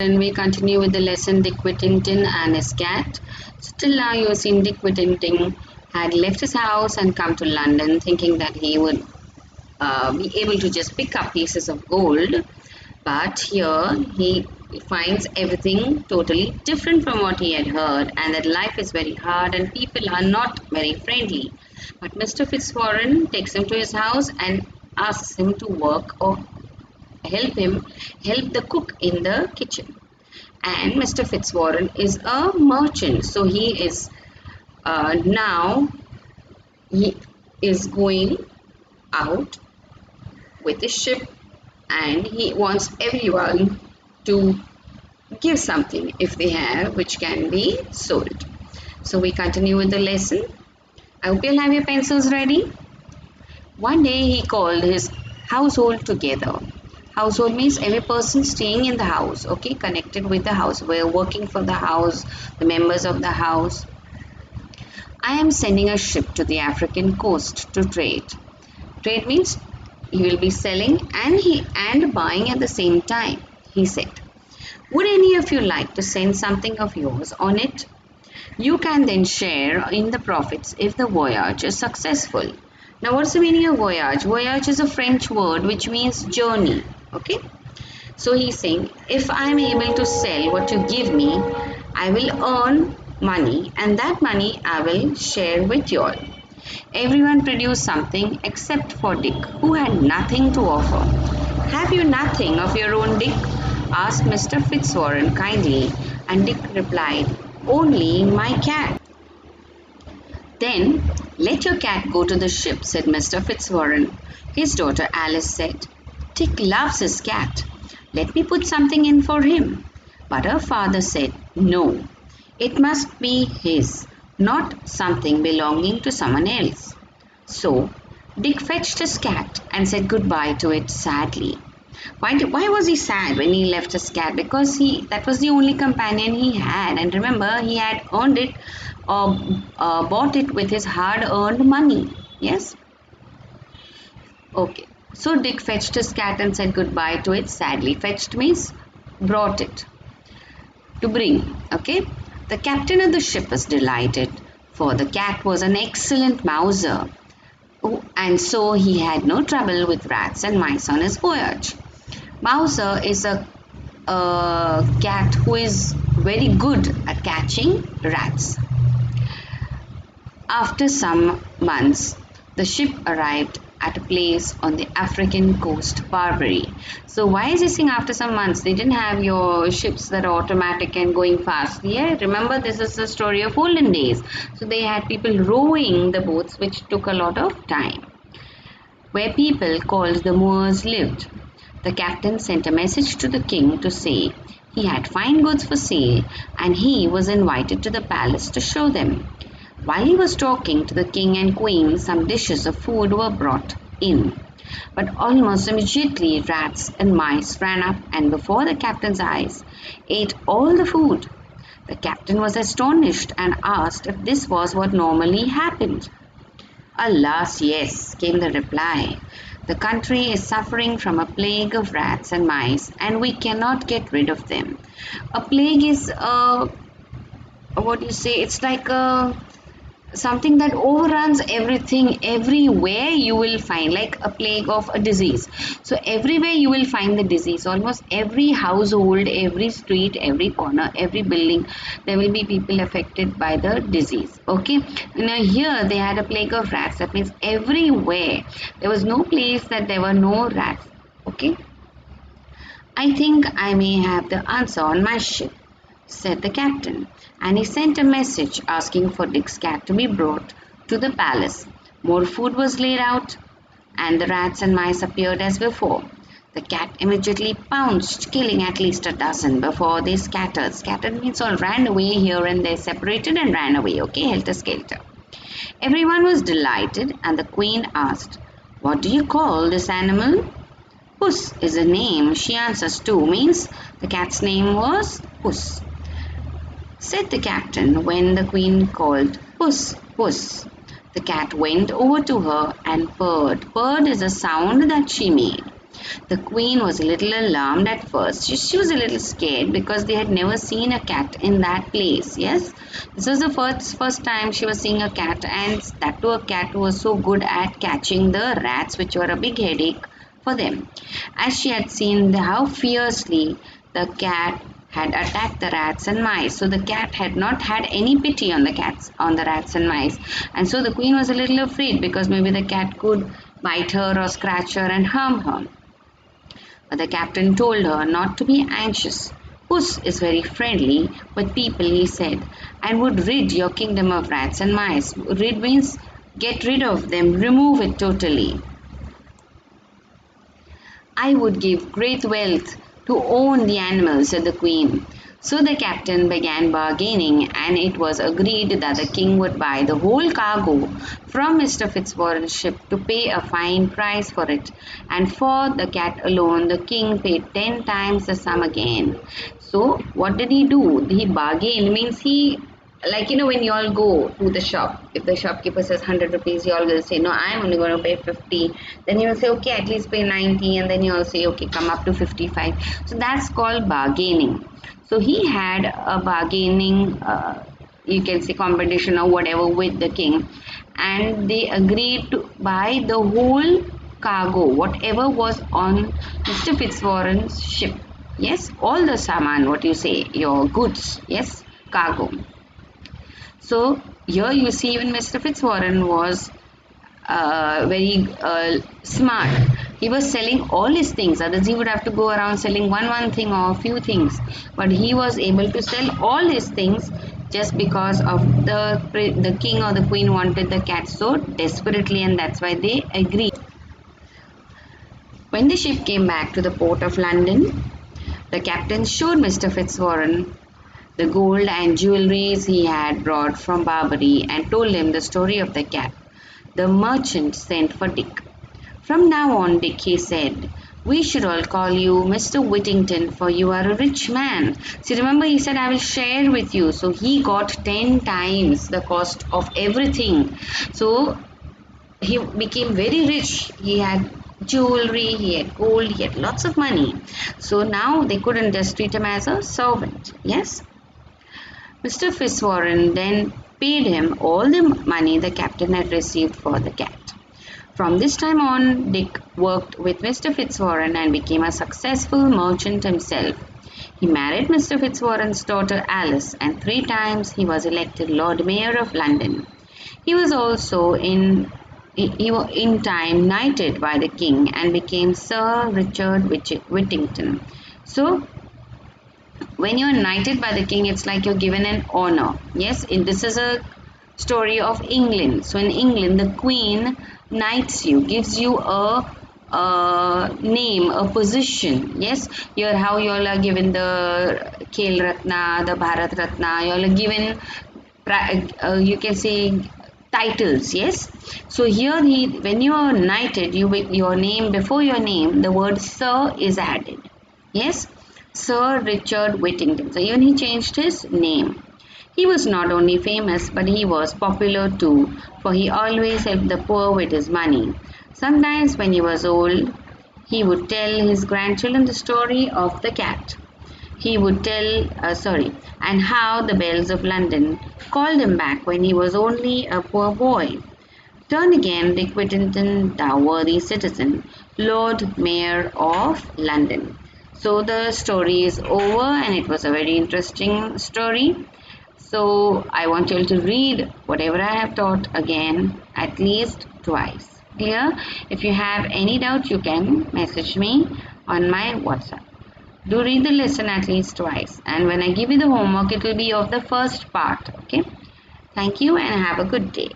And we continue with the lesson Dick Whittington and his cat. So till now you have seen Dick Whittington had left his house and come to London thinking that he would be able to just pick up pieces of gold. But here he finds everything totally different from what he had heard, and that life is very hard and people are not very friendly. But Mr. Fitzwarren takes him to his house and asks him to work or help the cook in the kitchen. And Mr. Fitzwarren is a merchant, so now he is going out with a ship, and he wants everyone to give something if they have, which can be sold. So we continue with the lesson. I hope you'll have your pencils ready. One day he called his household together. Household means every person staying in the house, okay, connected with the house. We're working for the house, the members of the house. I am sending a ship to the African coast to trade. Trade means he will be selling and buying at the same time, he said. Would any of you like to send something of yours on it? You can then share in the profits if the voyage is successful. Now, what's the meaning of voyage? Voyage is a French word which means journey. Okay. So he's saying, if I'm able to sell what you give me, I will earn money, and that money I will share with you all. Everyone produced something except for Dick, who had nothing to offer. Have you nothing of your own, Dick? Asked Mr. Fitzwarren kindly, and Dick replied, only my cat. Then let your cat go to the ship, said Mr. Fitzwarren. His daughter Alice said, Dick loves his cat. Let me put something in for him. But her father said, no, it must be his, not something belonging to someone else. So Dick fetched his cat and said goodbye to it sadly. Why was he sad when he left his cat? Because that was the only companion he had, and remember, he had earned it or bought it with his hard-earned money. Yes. Okay. So Dick fetched his cat and said goodbye to it sadly. Fetched means brought it. To bring. Okay. The captain of the ship was delighted, for the cat was an excellent mouser. Oh, and so he had no trouble with rats and mice on his voyage. Mouser is a cat who is very good at catching rats. After some months, the ship arrived at a place on the African coast, Barbary. So why is he saying after some months? They didn't have your ships that are automatic and going fast. Yeah, remember, this is the story of olden days. So they had people rowing the boats, which took a lot of time. Where people called the Moors lived. The captain sent a message to the king to say he had fine goods for sale, and he was invited to the palace to show them. While he was talking to the king and queen, some dishes of food were brought in. But almost immediately rats and mice ran up and before the captain's eyes ate all the food. The captain was astonished and asked if this was what normally happened. Alas, yes, came the reply. The country is suffering from a plague of rats and mice, and we cannot get rid of them. A plague is it's like something that overruns everything. Everywhere you will find, like a plague of a disease. So everywhere you will find the disease. Almost every household, every street, every corner, every building, there will be people affected by the disease. Okay. Now here they had a plague of rats. That means everywhere. There was no place that there were no rats. Okay. I think I may have the answer on my ship, said the captain, and he sent a message asking for Dick's cat to be brought to the palace. More food was laid out, and the rats and mice appeared as before. The cat immediately pounced, killing at least a dozen before they scattered. Scattered means all ran away here and there, separated and ran away, okay, helter-skelter. Everyone was delighted, and the queen asked, what do you call this animal? Puss is a name, she answers too, means the cat's name was Puss. Said the captain when the queen called, Puss, Puss. The cat went over to her and purred. Purred is a sound that she made. The queen was a little alarmed at first. She was a little scared because they had never seen a cat in that place. Yes, this was the first time she was seeing a cat, and that too a cat who was so good at catching the rats, which were a big headache for them. As she had seen how fiercely the cat had attacked the rats and mice. So the cat had not had any pity on the rats and mice. And so the queen was a little afraid because maybe the cat could bite her or scratch her and harm her. But the captain told her not to be anxious. Puss is very friendly with people, he said, and would rid your kingdom of rats and mice. Rid means get rid of them, remove it totally. I would give great wealth to own the animals, said the queen. So the captain began bargaining, and it was agreed that the king would buy the whole cargo from Mr. Fitzwarren's ship to pay a fine price for it. And for the cat alone, the king paid 10 times the sum again. So what did he do? He bargained, means he, like, when you all go to the shop, if the shopkeeper says 100 rupees, you all will say, no, I'm only going to pay 50. Then you will say, okay, at least pay 90, and then you all say, okay, come up to 55. So that's called bargaining. So he had a bargaining, you can say, competition or whatever with the king, and they agreed to buy the whole cargo, whatever was on Mr. Fitzwarren's ship. Yes, all the saman, what you say, your goods, yes, cargo. So here you see even Mr. Fitzwarren was very smart. He was selling all his things. Others he would have to go around selling one thing or a few things. But he was able to sell all his things just because of the king or the queen wanted the cat so desperately, and that's why they agreed. When the ship came back to the port of London, the captain showed Mr. Fitzwarren the gold and jewelries he had brought from Barbary and told him the story of the cat. The merchant sent for Dick. From now on, Dick, he said, we should all call you Mr. Whittington, for you are a rich man. See, remember he said, I will share with you. So he got 10 times the cost of everything. So he became very rich. He had jewelry, he had gold, he had lots of money. So now they couldn't just treat him as a servant. Yes. Mr. Fitzwarren then paid him all the money the captain had received for the cat. From this time on, Dick worked with Mr. Fitzwarren and became a successful merchant himself. He married Mr. Fitzwarren's daughter Alice, and 3 times he was elected Lord Mayor of London. He was also in time knighted by the king and became Sir Richard Whittington. So when you're knighted by the king, it's like you're given an honor. Yes, this is a story of England. So in England, the queen knights you, gives you a name, a position. Yes, here how you all are given the Khel Ratna, the Bharat Ratna. You all are given, you can say, titles. Yes, so here when you are knighted, your name, before your name, the word Sir is added. Yes, Sir Richard Whittington. So even he changed his name. He was not only famous, but he was popular too, for he always helped the poor with his money. Sometimes when he was old, he would tell his grandchildren the story of the cat. He would and how the bells of London called him back when he was only a poor boy. Turn again, Dick Whittington, thou worthy citizen, Lord Mayor of London. So the story is over, and it was a very interesting story. So I want you all to read whatever I have taught again at least twice. Clear? If you have any doubt, you can message me on my WhatsApp. Do read the lesson at least twice, and when I give you the homework, it will be of the first part. Okay? Thank you and have a good day.